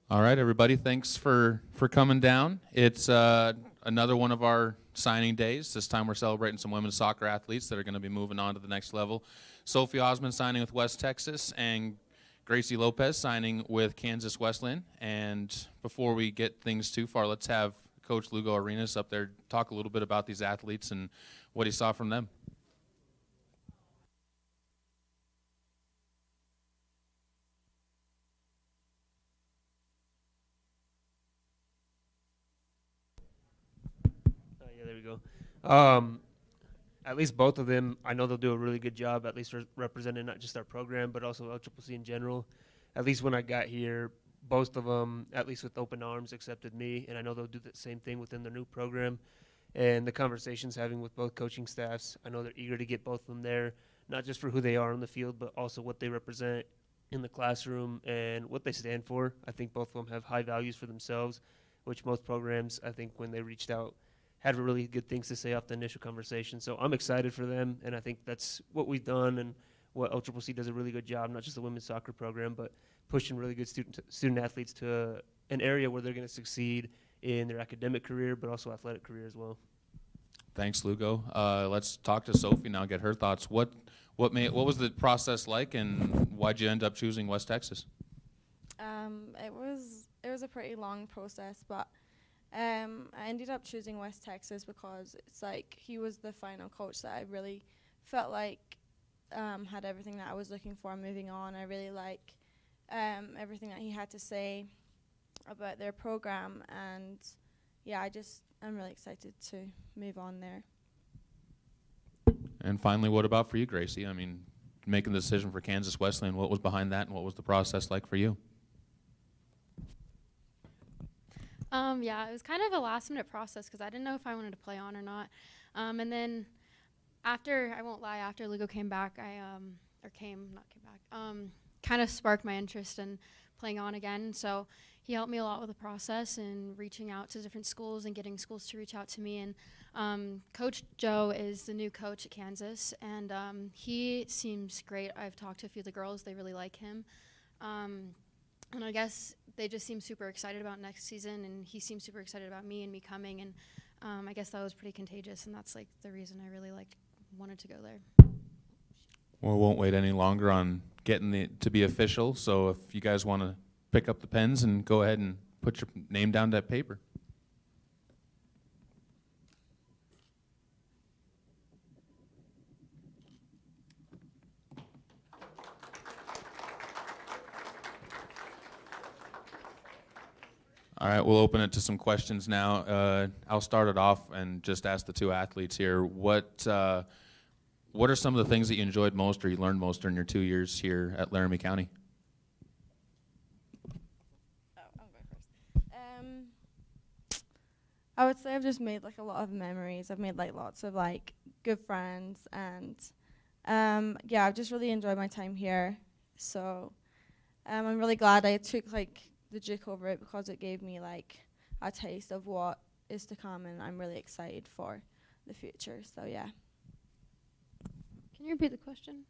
All right, everybody, thanks for coming down. It's another one of our signing days. This time we're celebrating some women's soccer athletes that are going to be moving on to the next level. Sophie Osman signing with West Texas, and Gracie Lopez signing with Kansas Wesleyan. And before we get things too far, let's have Coach Lugo Arenas up there talk a little bit about these athletes and what he saw from them. Yeah, there we go. At least both of them, I know they'll do a really good job, at least representing not just our program, but also LCCC in general. At least when I got here, both of them, at least with open arms, accepted me, and I know they'll do the same thing within their new program. And the conversations having with both coaching staffs, I know they're eager to get both of them there, not just for who they are on the field, but also what they represent in the classroom and what they stand for. I think both of them have high values for themselves, which most programs, I think when they reached out, had really good things to say off the initial conversation. So I'm excited for them, and I think that's what we've done and what LCCC does a really good job, not just the women's soccer program, but pushing really good student athletes to an area where they're going to succeed in their academic career, but also athletic career as well. Thanks, Lugo. Let's talk to Sophie now, get her thoughts. What was the process like, and why'd you end up choosing West Texas? It was a pretty long process, but I ended up choosing West Texas because it's like he was the final coach that I really felt like had everything that I was looking for moving on. I really like everything that he had to say about their program, and yeah, I'm really excited to move on there. And finally, what about for you, Gracie? I mean, making the decision for Kansas Wesleyan, what was behind that, and what was the process like for you? Yeah, it was kind of a last-minute process because I didn't know if I wanted to play on or not. And then I won't lie, after Lugo came back, kind of sparked my interest in playing on again. So he helped me a lot with the process and reaching out to different schools and getting schools to reach out to me. And Coach Joe is the new coach at Kansas, and he seems great. I've talked to a few of the girls. They really like him. And I guess they just seem super excited about next season, and he seems super excited about me and me coming. And I guess that was pretty contagious, and that's like the reason I really wanted to go there. Well, we won't wait any longer on getting it to be official. So if you guys want to pick up the pens and go ahead and put your name down to that paper. All right, we'll open it to some questions now. I'll start it off and just ask the two athletes here. What are some of the things that you enjoyed most or you learned most during your 2 years here at Laramie County? I'll go first. I would say I've just made like a lot of memories. I've made like lots of like good friends, and yeah, I've just really enjoyed my time here. So I'm really glad I took like the Duke over it because it gave me like a taste of what is to come, and I'm really excited for the future. So yeah. Can you repeat the question?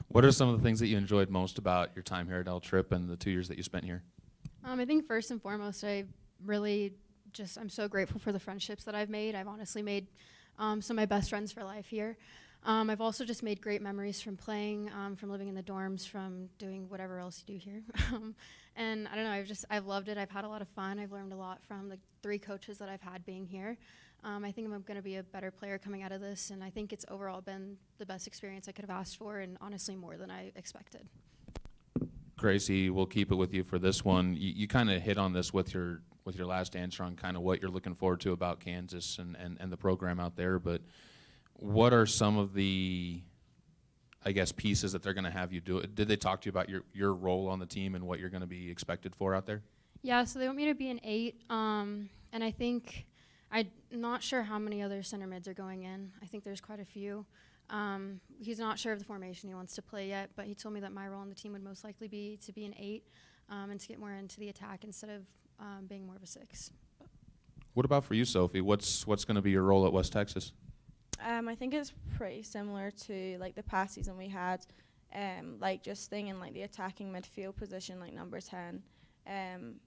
What are some of the things that you enjoyed most about your time here at L Trip and the 2 years that you spent here? I think first and foremost, I'm so grateful for the friendships that I've made. I've honestly made some of my best friends for life here. I've also just made great memories from playing, from living in the dorms, from doing whatever else you do here. And I don't know, I've loved it. I've had a lot of fun. I've learned a lot from the 3 coaches that I've had being here. I think I'm going to be a better player coming out of this, and I think it's overall been the best experience I could have asked for, and honestly more than I expected. Gracie, we'll keep it with you for this one. You kind of hit on this with your last answer on kind of what you're looking forward to about Kansas and the program out there, but what are some of the, I guess, pieces that they're going to have you do? Did they talk to you about your role on the team and what you're going to be expected for out there? Yeah, so they want me to be an 8, and I think I'm not sure how many other center mids are going in. I think there's quite a few. He's not sure of the formation he wants to play yet, but he told me that my role on the team would most likely be to be an 8 and to get more into the attack instead of being more of a 6. What about for you, Sophie? What's going to be your role at West Texas? I think it's pretty similar to like the past season we had, like just staying in like the attacking midfield position, like number 10. And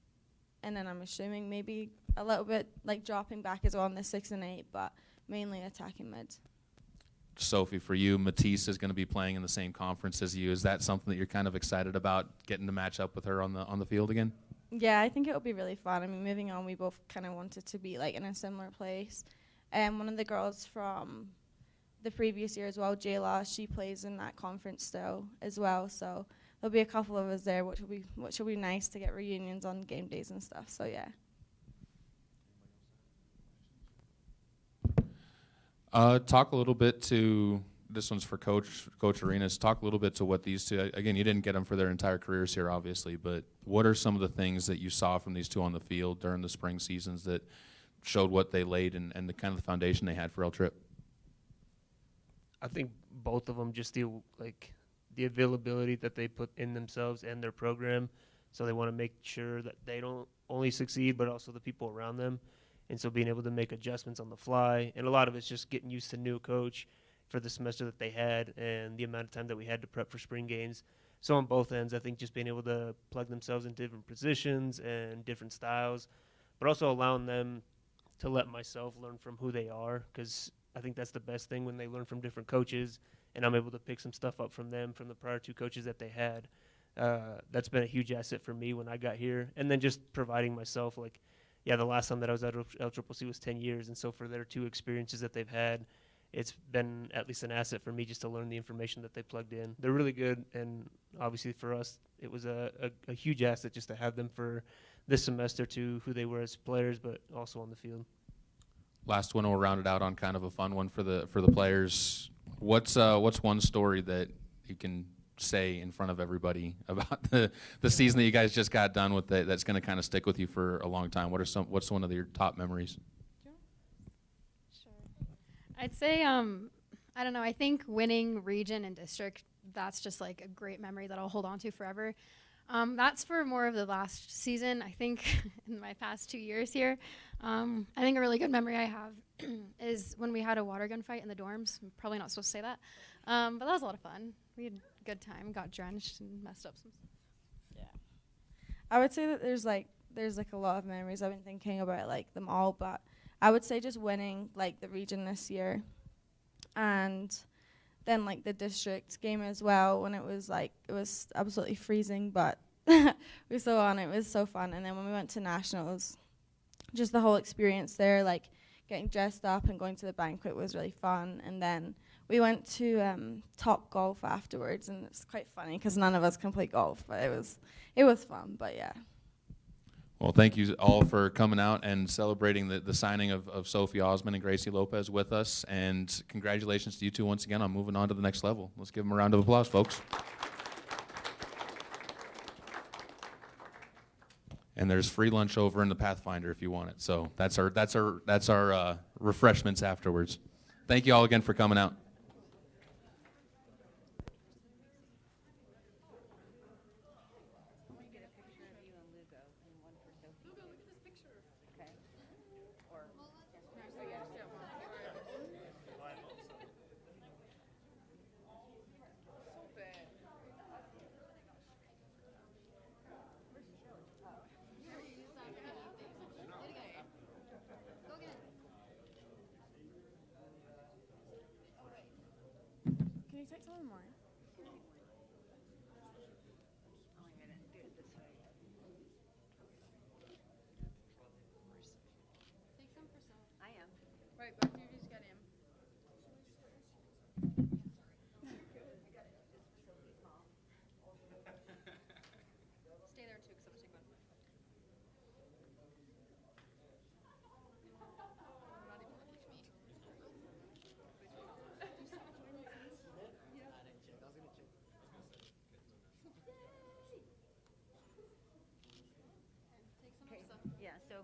then I'm assuming maybe a little bit like dropping back as well in the 6 and 8, but mainly attacking mid. Sophie, for you, Matisse is going to be playing in the same conference as you. Is that something that you're kind of excited about, getting to match up with her on the field again? Yeah, I think it'll be really fun. I mean, moving on, we both kind of wanted to be like in a similar place. One of the girls from the previous year as well, Jayla, she plays in that conference still as well. So there'll be a couple of us there, which will be nice to get reunions on game days and stuff. So yeah. Talk a little bit to, this one's for Coach Arenas, talk a little bit to what these two, again, you didn't get them for their entire careers here, obviously, but what are some of the things that you saw from these two on the field during the spring seasons that showed what they laid and the kind of the foundation they had for El Trip? I think both of them just the availability that they put in themselves and their program. So they want to make sure that they don't only succeed, but also the people around them. And so being able to make adjustments on the fly. And a lot of it's just getting used to new coach for the semester that they had and the amount of time that we had to prep for spring games. So on both ends, I think just being able to plug themselves into different positions and different styles, but also allowing them to let myself learn from who they are, because I think that's the best thing when they learn from different coaches, and I'm able to pick some stuff up from them, from the prior two coaches that they had. That's been a huge asset for me when I got here. And then just providing myself, the last time that I was at LCCC was 10 years, and so for their two experiences that they've had, it's been at least an asset for me just to learn the information that they plugged in. They're really good, and obviously for us, it was a huge asset just to have them for this semester to who they were as players, but also on the field. Last one, we'll round it out on kind of a fun one for the players. What's one story that you can say in front of everybody about the season that you guys just got done with that's going to kind of stick with you for a long time? What's one of your top memories? Sure. I'd say I don't know, I think winning region and district, that's just like a great memory that I'll hold on to forever. That's for more of the last season. I think in my past 2 years here, I think a really good memory I have is when we had a water gun fight in the dorms. I'm probably not supposed to say that, but that was a lot of fun. We had a good time, got drenched and messed up some stuff. Yeah, I would say that there's a lot of memories. I've been thinking about them all, but I would say just winning the region this year, and then the district game as well, when it was absolutely freezing, but we were so on. It was so fun. And then when we went to nationals, just the whole experience there, getting dressed up and going to the banquet was really fun. And then we went to Top Golf afterwards, and it's quite funny because none of us can play golf, but it was fun. But yeah. Well, thank you all for coming out and celebrating the signing of Sophie Osman and Gracie Lopez with us. And congratulations to you two once again on moving on to the next level. Let's give them a round of applause, folks. And there's free lunch over in the Pathfinder if you want it. So that's our refreshments afterwards. Thank you all again for coming out. Can you take some more? Take some for some. I am. Right, back to you, just get him. Stay there too, because I'm gonna take one. Not even look at me. Take some Okay. of stuff. Yeah, so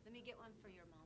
let me get one for your mom.